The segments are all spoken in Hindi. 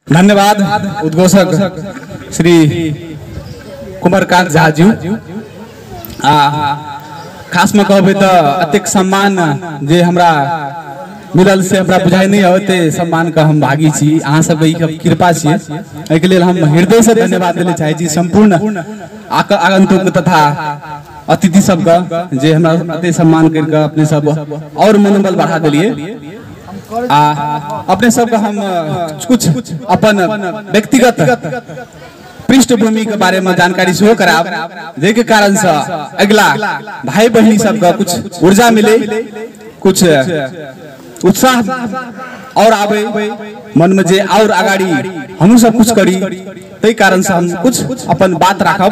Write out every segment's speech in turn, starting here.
धन्यवाद उद्घोषक श्री कुमारकांत झा जी। खास में कहबे तो अत्यक सम्मान जे हमरा मिलल से हमरा बुझाई नहीं होते सम्मान का हम भागी छी। अहाँ सब कृपा छिए, एहि के लेल हम हृदय से धन्यवाद देले चाहे छी संपूर्ण आगंतुक तथा अतिथि सब का जे हमरा अति सम्मान करके अपने सब और मनोबल बढ़ा दिलिए। अपने सब का हम कुछ अपन व्यक्तिगत पृष्ठभूमि के बारे में जानकारी सेहो कराब, जेके कारण से अगला भाई बहनी सब का कुछ ऊर्जा मिले, कुछ उत्साह और आवे मन में जे और आगाड़ी हम सब कुछ करी। तै कारण से हम कुछ अपन बात राखब।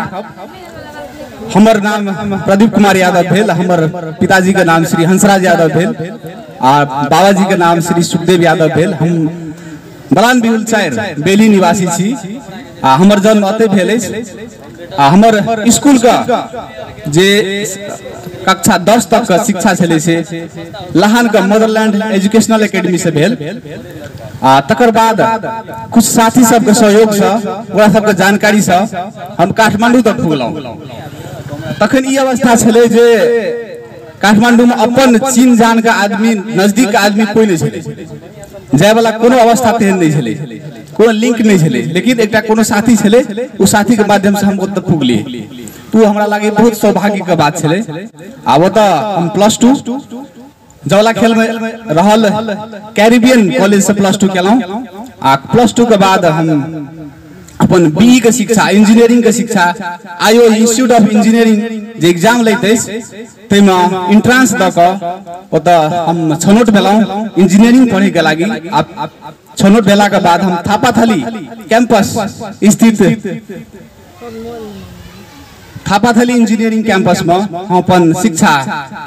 हमर नाम प्रदीप कुमार यादव भेल, हमर पिताजी का नाम श्री हंसराज यादव भेल और बाबा जी का नाम श्री सुखदेव यादव भेल। हम बलान बिहुल चार बेली निवासी छी। हमर जन्म अते भेल अछि। हमर स्कूल का जे कक्षा 10 तक का शिक्षा छले से लहान का मदरलैंड एजुकेशनल एकेडमी से भेल। तकर बाद कुछ साथी सब के सहयोग से ओकरा सब के जानकारी से हम काठमांडू तक पुगलौं। तखन ई अवस्था छले जे काठमांडू में अपन चीन जान का आदमी, नजदीक का आदमी कोई नहीं छले, जाय वाला कोनो अवस्था तेहन नहीं छले, कोनो लिंक नहीं छले। लेकिन एकटा कोनो साथी छले, उस साथी के माध्यम से हम ओतऽ पुगलिए। तू हमरा लागे बहुत सौभाग्य के बात छले। आब ओतऽ हम +2 जवला खेल में रहल कैरिबियन कॉलेज से +2 केलौं। +2 के बाद हम अपन बीई के शिक्षा, इंजीनियरिंग के शिक्षा IO institute of engineering J exam लैते तै में एंट्रेंस द क ओतऽ हम छनौट भेलौं इंजीनियरिंग पढ़े के लागी। छनौट भेला के बाद हम थापाथली कैंपस स्थित थापाथली इंजीनियरिंग कैंपस में हम अपन शिक्षा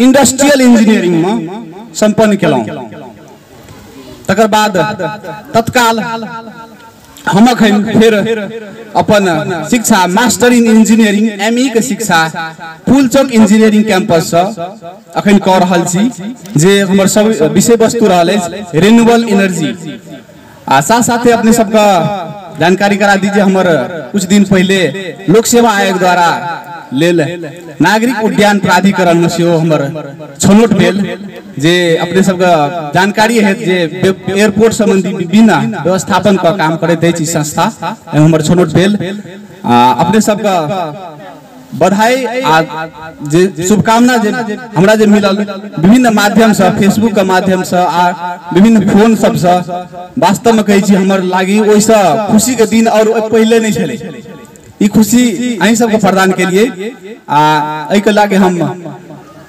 इंडस्ट्रियल इंजीनियरिंग में संपन्न केलौं। तकर बाद तत्काल हम फिर अपन शिक्षा मास्टर इन इंजीनियरिंग एमई के शिक्षा फूलचौक इंजीनियरिंग कैंपस से अखन क रहल छी, जे हमर सब विषय वस्तु रहल अछि रिन्यूएबल एनर्जी। साथ साथ अपने सबका जानकारी करा दीजिए, हमर कुछ दिन पहले लोक सेवा आयोग द्वारा लेल नागरिक उड्डयन प्राधिकरण में सेहो हमर छनौट भेल। जे अपने सबका जानकारी है जे एयरपोर्ट संबंधी विभिन्न व्यवस्थापन का काम करैत अछि संस्था, हमर छनौट भेल। अपने सबका बधाई आ जे शुभकामना जे हमरा जे मिलल विभिन्न माध्यम से, फेसबुक के माध्यम से आ विभिन्न फोन सब से, वास्तव में कहै छी हमर लागी ओइसा खुशी के दिन और पहले नहीं छले। ई खुशी अहीं सबको प्रदान के लिए एहि के लागे हम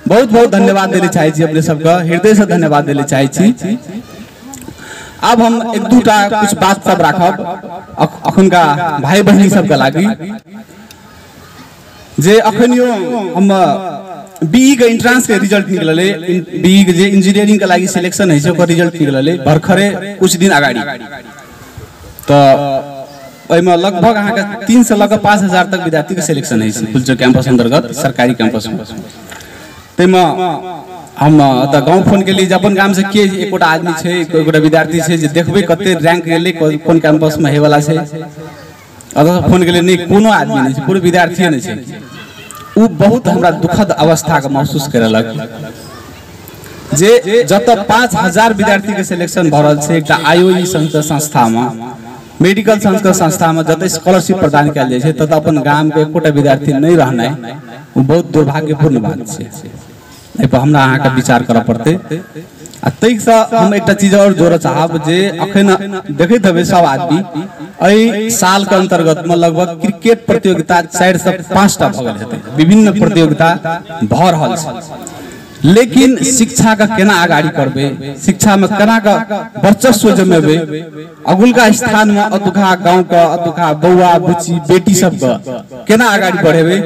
बहुत बहुत धन्यवाद देले चाहे छी, अपने सबका हृदय से धन्यवाद देले चाहे छी। अब हम एक दूटा कुछ बात सब राखब अखन का भाई बहनी सब के लागी। जे अखनियो हम बीई के एंट्रेंस के रिजल्ट निकलले, बीई के जे इंजीनियरिंग के लागी सिलेक्शन है से ओकर रिजल्ट निकलले भरखरे कुछ दिन आगाड़ी। तो में लगभग अहाँ के 3 से लगभग 5,000 तक विद्यार्थी के सिलेक्शन है फूलचौक कैंपस अंतर्गत सरकारी कैंपस में। तैमे हम त गांव फोन के लिए अपन गांव से के एकोटा आदमी छै, एकोटा विद्यार्थी छै जे देखबे कते रैंक गेले कोन कैंपस में हे वाला छै। अगर फोन के लिए नहीं कोनो आदमी नहीं छै, पूरे विद्यार्थी नहीं छै। उ बहुत हमरा दुखद अवस्था के महसूस करलक जे जत 5,000 विद्यार्थी के सिलेक्शन भ रहल छै एकटा आईओई संस्था में, मेडिकल संस्था में जत स्कॉलरशिप प्रदान कयल जाय छै, तत अपन गांव के एकोटा विद्यार्थी नहीं रहनाइ वो बहुत दुर्भाग्यपूर्ण बात छै। एहि पर हमरा अहाँ के विचार करऽ पड़ते। तै से हम एकटा चीज और जोड़ऽ चाहब जे अखन देखैत हेबै सब आदमी एहि साल के अंतर्गत में लगभग क्रिकेट प्रतियोगिता 4 से 5 टा भ गेल हेतै, विभिन्न प्रतियोगिता भ रहल छै। लेकिन शिक्षा का केना आगाड़ी करबे, शिक्षा में केना का वर्चस्व जमेबे, अगुलका स्थान में अतुका गांव का अतुका बौआ बुच्ची बेटी सब का केना आगाड़ी बढ़ेबे,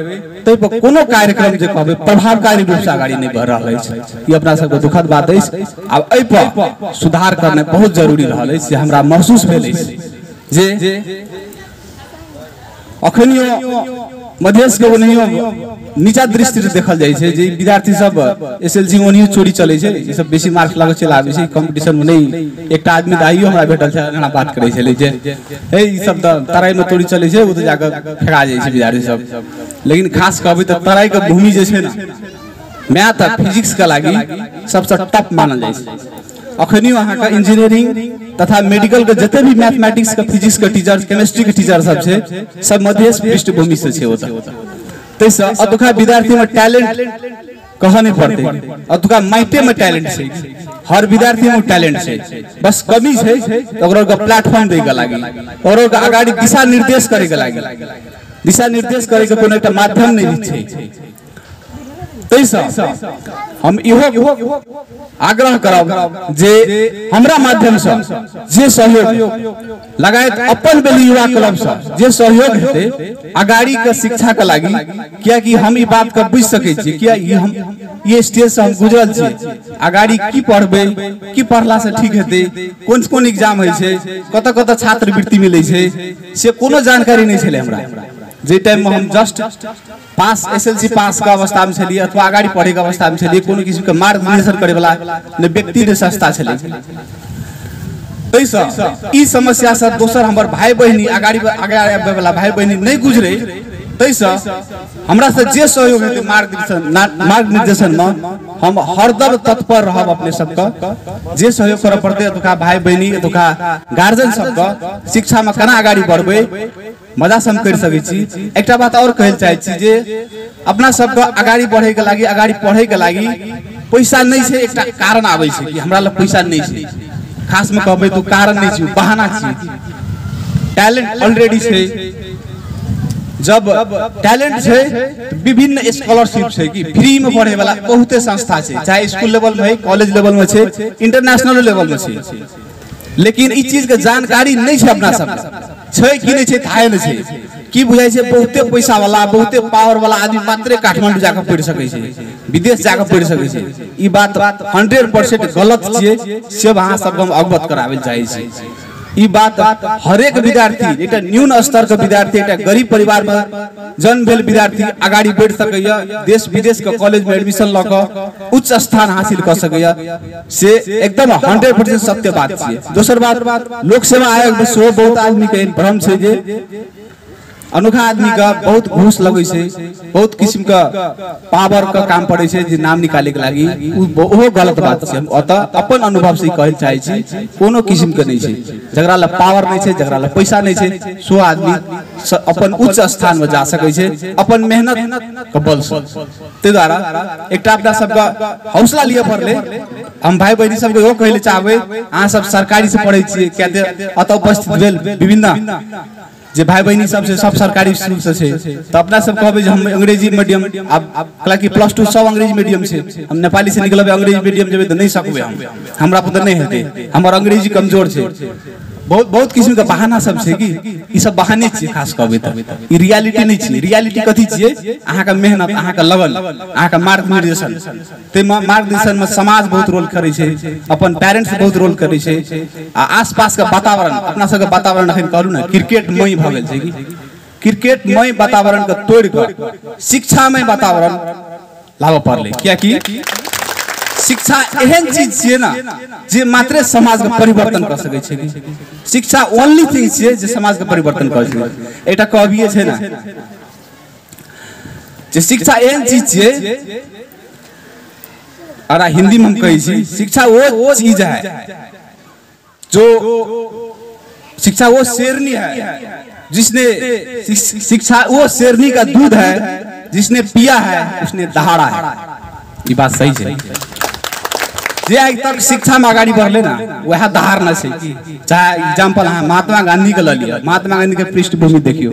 तै पर कोनो कार्यक्रम जे कहबे प्रभावकारी रूप से आगाड़ी नहीं बढ़ रहल अछि। ई अपना सब के दुखद बात अछि। आब एहि पर सुधार करना बहुत जरूरी रहल अछि, जे हमरा महसूस भेल अछि जे अखनियो मधेश के ओनियो नीचा दृष्टि से देखल जाय छै जे विद्यार्थी सब एसएलसी ओनियो चोरी चलै छै, ई सब बेसी मार्क्स लागै छै लाबै छै कंपटीशन में नहीं। एकटा आदमी दाइयो हमरा भेटल छै, एना बात करै छलै जे ए ई सब त तराई में चोरी चलै छै, ओ त जाके फेका जाय छै विद्यार्थी सब। लेकिन खास कहबै त तराई के भूमि जे छै ना मैथ आ फिजिक्स के लागि सबसे टॉप मानल जाय छै। अखनियो अहाँ का इंजीनियरिंग तथा मेडिकल के जते भी मैथमेटिक्स के फिजिक्स के टीचर केमिस्ट्री के टीचर सब छै, सब मधेश पृष्ठभूमि से छै। ओत तैसे अतुका विद्यार्थी में टैलेंट कह नहीं पड़ते, अतुका माइटे में टैलेंट छै, हर विद्यार्थी में टैलेंट छै, बस कमी छै ओकरा के प्लेटफॉर्म दे के लागि और ओकरा आगाड़ी दिशा निर्देश करे के लागि, दिशा निर्देश करे के कोनो एकटा माध्यम नहीं छै। तैसे हम इहो आग्रह करब जे हमरा माध्यम से जे सहयोग लगायत अपन बेली युवा क्लब से जे सहयोग हेते आगाड़ी के शिक्षा के लागि, किया कि हम ई बात के बुझ सकै छी किया हम ये स्टेज से हम गुजरल छी, आगाड़ी की पढ़बे की पढ़ला से ठीक हेते, कोन कोन एग्जाम होय छै, कत कत छात्रवृत्ति मिलै छै, से कोनो जानकारी नहीं छले हमरा। जे टाइम में हम जस्ट पास एसएलसी पास का अवस्था में छलिए अथवा आगाड़ी पढ़े के अवस्था में छलिए, कोनो किसी के मार्गदर्शन करे वाला ने व्यक्ति ने संस्था छले। तैसे ई समस्या से दोसर हमर भाई बहिनी आगाड़ी आगे आबे वाला भाई बहिनी नहीं गुजरे, तैसे हमरा से जे सहयोग हेते मार्ग निर्देशन में हम हरदम तत्पर रहब। अपने सबका जे सहयोग करे पड़ते अतुका भाई बहिनी अतुका गार्जियन सबका शिक्षा में केना आगाड़ी बढ़बे मजा से हम कर सकै छी। एकटा बात और कहल चाहे छी जे अपना सबका आगाड़ी बढ़े के लागि आगाड़ी पढ़े के लागि पैसा नहीं छै, एकटा कारण आबै छै कि हमरा लग पैसा नहीं छै, खास में कहबै तो कारण नहीं छै, बहाना छै। टैलेंट ऑलरेडी छै, जब टैलेंट छै तो विभिन्न स्कॉलरशिप छै कि फ्री में पढ़े वाला बहुते संस्था छै, चाहे स्कूल लेवल में कॉलेज लेवल में छै, इंटरनेशनल लेवल में छै। लेकिन ई चीज के जानकारी नहीं छै, अपना सब छै कि नहीं छै थाहे नहीं छै। की बुझाई छै बहुते पैसा वाला बहुते पावर वाला आदमी मात्र काठमांडू जाके पढ़ सकै छै, विदेश जाके पढ़ सकै छै। ई बात 100% गलत छै, से अहाँ सब हम अवगत करावे चाहे छी। ई बात हरेक विद्यार्थी एक न्यून स्तर के विद्यार्थी एक गरीब परिवार में जन्म भेल विद्यार्थी आगाड़ी बढ़ सकैया, देश विदेश के कॉलेज में एडमिशन ल क उच्च स्थान हासिल कर सकैया, से एकदम 100% सत्य बात छै। दोसर बात लोक सेवा आयोग में सेहो बहुत आदमी के भ्रम छै जे अनोखा आदमी का बहुत घूस लगे छै, बहुत किस्म का पावर का काम पड़े छै जे नाम निकाले के लागि, वो गलत बात छै। अतः अपन अनुभव से कहल चाहे छी कोनो किस्म के नहीं छै, जकरा ला पावर नहीं छै, जकरा ला पैसा नहीं छै, सो आदमी अपन उच्च स्थान में जा सकै छै अपन मेहनत के बल से। ते द्वारा एकटा अपना सबका हौसला लिए पड़ले। हम भाई बहिनी सबके यो कहले चाहबे अहाँ सब सरकारी से पढ़ै छियै, क्या अतः उपस्थित भेल विभिन्न जे भाई बहिनी सब से सब सरकारी स्कूल से छै, तो अपना सब कहबे जे हम अंग्रेजी मीडियम अब हालांकि +2 सब अंग्रेजी मीडियम से, हम नेपाली से निकलबे अंग्रेजी मीडियम जेबे तो नहीं सकबे, हमरा पता नहीं हेते, हमर अंग्रेजी कमजोर छै। बहुत किस्म के बहाना सब छै कि ई सब बहाने छै, खास कहबे त ई रियलिटी नहीं छै। रियलिटी कथि छियै? अहाँ का मेहनत, अहाँ का लगन, अहाँ का मार्गदर्शन। ते मार्गदर्शन में समाज बहुत रोल करे छै, अपन पेरेंट्स बहुत रोल करे छै, आ आसपास का वातावरण अपना सब के वातावरण अखन कहलु ना क्रिकेट मई भ गेल छै कि क्रिकेट मई वातावरण के तोड़ के शिक्षा में वातावरण लाबे पड़ले। किया कि शिक्षा एहन चीज छियै ना जे मात्र समाज के परिवर्तन कर सकै छै। शिक्षा ओनली थिंग छियै जे समाज के परिवर्तन कर सकै छै। एकटा कविए छै ना जे शिक्षा एहन चीज छियै, और हिंदी में हम कही छी शिक्षा वो चीज है जो शिक्षा वो शेरनी है जिसने शिक्षा वो शेरनी का दूध है जिसने पिया है उसने दहाड़ा है। ये बात सही है। जे आज तक शिक्षा में आगाड़ी बढ़ले ना वह दहाड़ न छै। चाहे एग्जांपल अहाँ महात्मा गांधी के ल लिया, महात्मा गांधी के पृष्ठभूमि देखियो,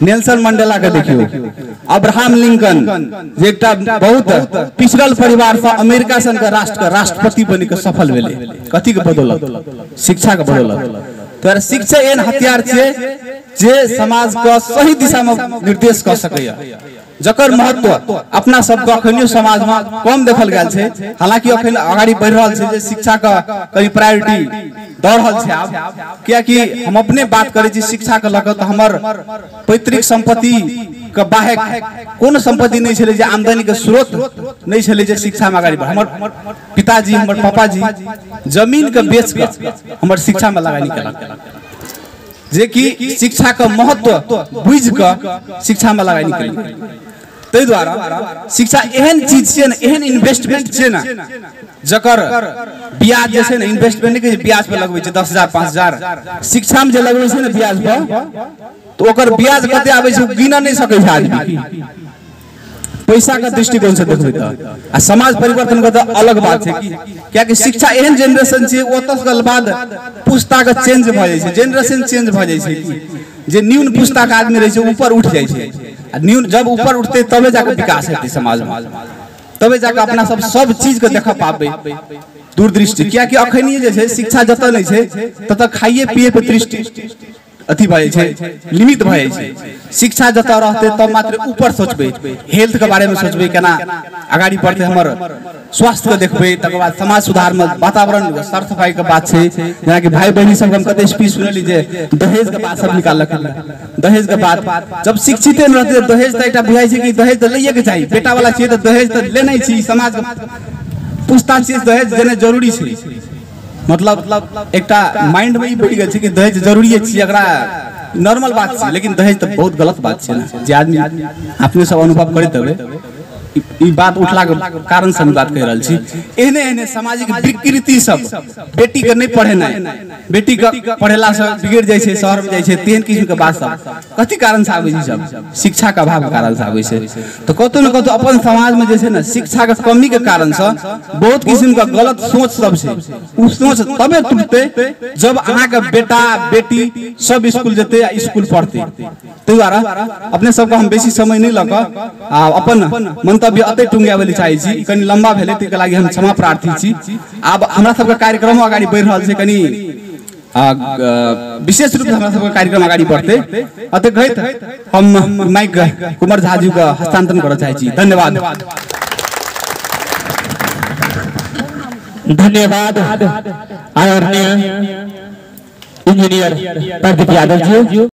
नेल्सन मंडेला के देखियो, अब्राहम लिंकन जे एकटा बहुत पिछड़ल परिवार से अमेरिका सन के राष्ट्र का राष्ट्रपति बनि के सफल भेले, कथि के बदौलत? शिक्षा के बदौलत। तो शिक्षा एहन हथियार छै जे समाज का सही दिशा में निर्देश कर सकैया, जकर महत्व अपना सबके अखनियो समाज में कम देखल गेल छै। हालांकि अखन आगाड़ी बढ़ रहल छै जे शिक्षा का कहीं प्रायोरिटी दौड़ रहल छै आब, कियाकि हम अपने बात करै छी शिक्षा के लऽ कऽ, तऽ हमर पैतृक संपत्ति के बाहेक कोनो संपत्ति नहीं छलै जे आमदनी के स्रोत नहीं छलै जे शिक्षा में आगाड़ी बढ़। हमर पिताजी, हमर पापाजी जमीन के बेच के हमर शिक्षा में लगानी केलक, जे कि शिक्षा के महत्व बुझ के शिक्षा में लगानी केलक। तै द्वारा शिक्षा एहन चीज छै ने, एहन इन्वेस्टमेंट छै ना, जकर ब्याज जे छै ने, इन्वेस्टमेंट के ब्याज पे लगबै छै 10,000 5,000, शिक्षा में जे लगबै छै ने ब्याज पर, तो ओकर ब्याज कते आबै छै गिना नहीं सकै छै आदमी। पैसा का दृष्टिकोण से देखबै त आ समाज परिवर्तन के त अलग बात छै, किया कि शिक्षा एहन जनरेशन छै, ओतस के बाद पुस्ता के चेंज भ जाय छै, जनरेशन चेंज भ जाय छै, जे न्यून पुस्ता के आदमी रहे छै ऊपर उठ जाय छै, आ न्यून जब ऊपर उठते तबे जाके विकास हेतै समाज में, तबे जाके अपना सब चीज के देख पाबे दूरदृष्टि। किया कि अखनी जे छै शिक्षा जत नहीं छै तत खाइए पिए पे दृष्टि अथी भए छै, लिमिट भए छै। शिक्षा जत रहते तब मात्र ऊपर सोचबे, हेल्थ के बारे में सोचबे, केना आगाड़ी बढ़ते हमर स्वास्थ्य के देखबे, तकर बाद समाज सुधार में वातावरण साफ सफाई के बात छै। जेना कि भाई बहनी सब हम कते स्पीच सुनली जे दहेज के बात सब निकाललक, दहेज के बात जब शिक्षित न रहते दहेज त एकटा बुझाई छै कि दहेज त लइए के चाही, बेटा वाला छियै त दहेज त लेना छी, समाज पूछताछ छियै दहेज देना जरूरी छै। मतलब एकटा माइंड में बैठ गेल छै कि दहेज जरूरी छै, एकरा नॉर्मल बात छै, लेकिन दहेज तो बहुत गलत बात छै ना, जे आदमी अपने सब अनुभव करैत हेबै। ई बात उठला के कारण से हम बात कह रहल छी। एहने एहने सामाजिक विकृति सब, बेटी के नहीं पढ़ेना, बेटी के पढ़ेला से बिगड़ जाय छै, शहर में जाय छै, तेहन किस्म के बात सब कथी कारण से आबै छै, सब शिक्षा के अभाव के कारण से आबै छै। तो कतौ न कतौ अपन समाज में जे छै ना शिक्षा के कमी के कारण से बहुत किस्म का गलत सोच सब छै। उ सोच तबे टूटते जब अहाँ के बेटा बेटी सब स्कूल जेते आ स्कूल पढ़ते। तै द्वारा अपने सब के हम बेसी समय नहीं लगा अपन मंतव्य अते टुंगाबै चाहै छी, कनी लंबा भेलै तै के लागि हम क्षमा प्रार्थी छी। आब हमरा सब के कार्यक्रम आगाड़ी बढ़ि रहल छै, कनी विशेष रूप से हमरा सब के कार्यक्रम आगाड़ी बढ़ते, अते कहैत हम माइक कुमार झा जी के हस्तांतरण करय चाहै छी। धन्यवाद। धन्यवाद आदरणीय इंजीनियर प्रदीप यादव जी।